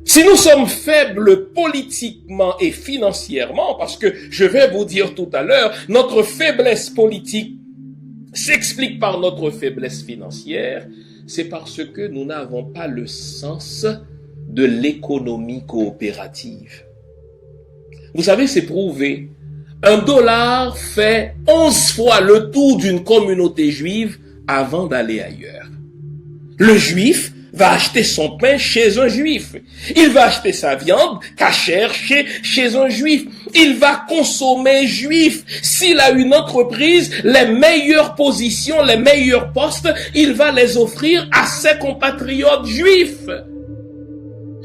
Si nous sommes faibles politiquement et financièrement, parce que je vais vous dire tout à l'heure, notre faiblesse politique s'explique par notre faiblesse financière, c'est parce que nous n'avons pas le sens de l'économie coopérative. Vous savez, c'est prouvé. $1 fait 11 fois le tour d'une communauté juive avant d'aller ailleurs. Le juif va acheter son pain chez un juif. Il va acheter sa viande cachère chez un juif. Il va consommer juif. S'il a une entreprise, les meilleures positions, les meilleurs postes, il va les offrir à ses compatriotes juifs.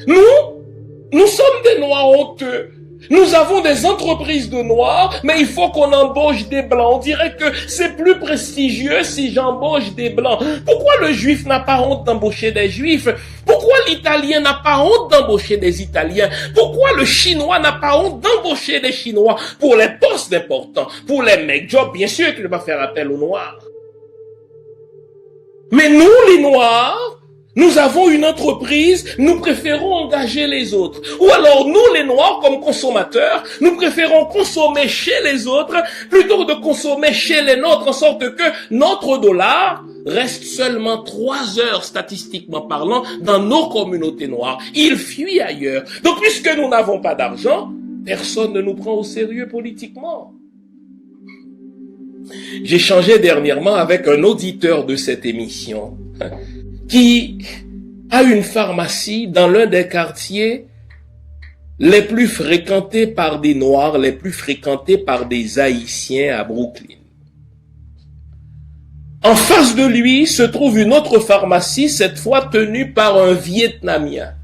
Nous sommes des noirs honteux. Nous avons des entreprises de noirs, mais il faut qu'on embauche des blancs. On dirait que c'est plus prestigieux si j'embauche des blancs. Pourquoi le juif n'a pas honte d'embaucher des juifs? Pourquoi l'italien n'a pas honte d'embaucher des italiens? Pourquoi le chinois n'a pas honte d'embaucher des chinois pour les postes importants, pour les make jobs? Bien sûr qu'il va faire appel aux noirs. Mais nous, les noirs, nous avons une entreprise, nous préférons engager les autres. Ou alors nous, les Noirs, comme consommateurs, nous préférons consommer chez les autres plutôt que de consommer chez les nôtres, en sorte que notre dollar reste seulement 3 heures, statistiquement parlant, dans nos communautés noires. Il fuit ailleurs. Donc, puisque nous n'avons pas d'argent, personne ne nous prend au sérieux politiquement. J'ai échangé dernièrement avec un auditeur de cette émission qui a une pharmacie dans l'un des quartiers les plus fréquentés par des Noirs, les plus fréquentés par des Haïtiens à Brooklyn. En face de lui se trouve une autre pharmacie, cette fois tenue par un Vietnamien.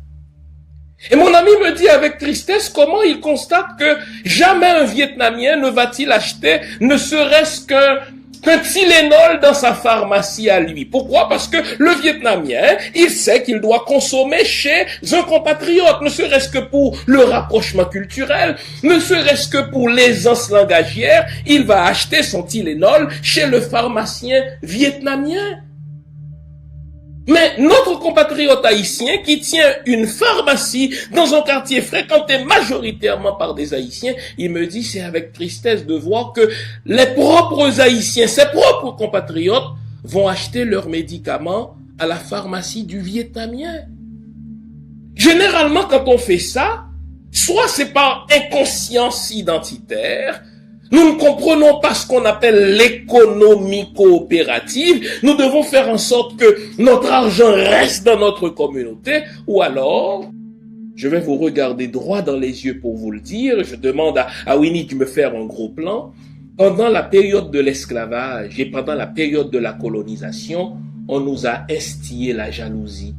Et mon ami me dit avec tristesse comment il constate que jamais un Vietnamien ne va-t-il acheter ne serait-ce qu'un Tylenol dans sa pharmacie à lui. Pourquoi? Parce que le Vietnamien, il sait qu'il doit consommer chez un compatriote, ne serait-ce que pour le rapprochement culturel, ne serait-ce que pour l'aisance langagière, il va acheter son Tylenol chez le pharmacien vietnamien. Mais notre compatriote haïtien qui tient une pharmacie dans un quartier fréquenté majoritairement par des Haïtiens, il me dit c'est avec tristesse de voir que les propres Haïtiens, ses propres compatriotes, vont acheter leurs médicaments à la pharmacie du Vietnamien. Généralement, quand on fait ça, soit c'est par inconscience identitaire, nous ne comprenons pas ce qu'on appelle l'économie coopérative. Nous devons faire en sorte que notre argent reste dans notre communauté. Ou alors, je vais vous regarder droit dans les yeux pour vous le dire. Je demande à Winnie de me faire un gros plan. Pendant la période de l'esclavage et pendant la période de la colonisation, on nous a instillé la jalousie.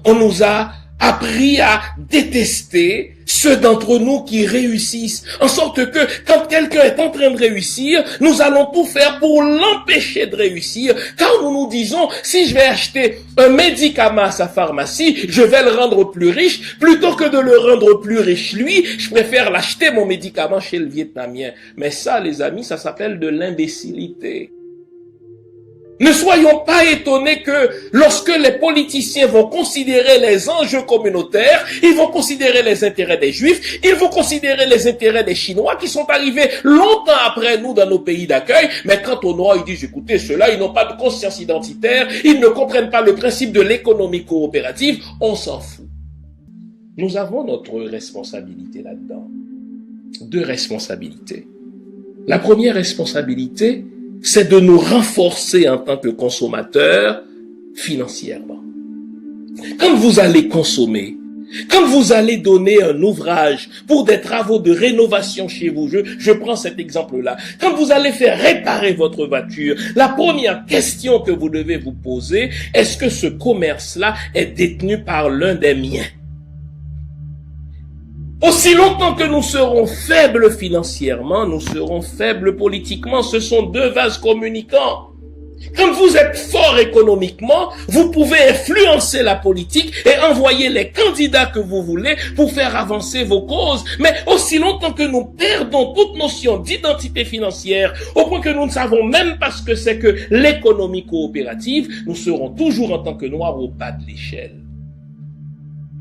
On nous a appris à détester ceux d'entre nous qui réussissent, en sorte que quand quelqu'un est en train de réussir, nous allons tout faire pour l'empêcher de réussir, car nous nous disons, si je vais acheter un médicament à sa pharmacie, je vais le rendre plus riche, plutôt que de le rendre plus riche lui, je préfère l'acheter mon médicament chez le Vietnamien. Mais ça, les amis, ça s'appelle de l'imbécilité. Ne soyons pas étonnés que lorsque les politiciens vont considérer les enjeux communautaires, ils vont considérer les intérêts des Juifs, ils vont considérer les intérêts des Chinois qui sont arrivés longtemps après nous dans nos pays d'accueil, mais quant aux Noirs, ils disent, écoutez, ceux-là, ils n'ont pas de conscience identitaire, ils ne comprennent pas le principe de l'économie coopérative, on s'en fout. Nous avons notre responsabilité là-dedans. 2 responsabilités. La première responsabilité, c'est de nous renforcer en tant que consommateurs financièrement. Quand vous allez consommer, quand vous allez donner un ouvrage pour des travaux de rénovation chez vous, je prends cet exemple-là, quand vous allez faire réparer votre voiture, la première question que vous devez vous poser, est-ce que ce commerce-là est détenu par l'un des miens? Aussi longtemps que nous serons faibles financièrement, nous serons faibles politiquement. Ce sont 2 vases communicants. Quand vous êtes fort économiquement, vous pouvez influencer la politique et envoyer les candidats que vous voulez pour faire avancer vos causes. Mais aussi longtemps que nous perdons toute notion d'identité financière, au point que nous ne savons même pas ce que c'est que l'économie coopérative, nous serons toujours en tant que Noirs au bas de l'échelle.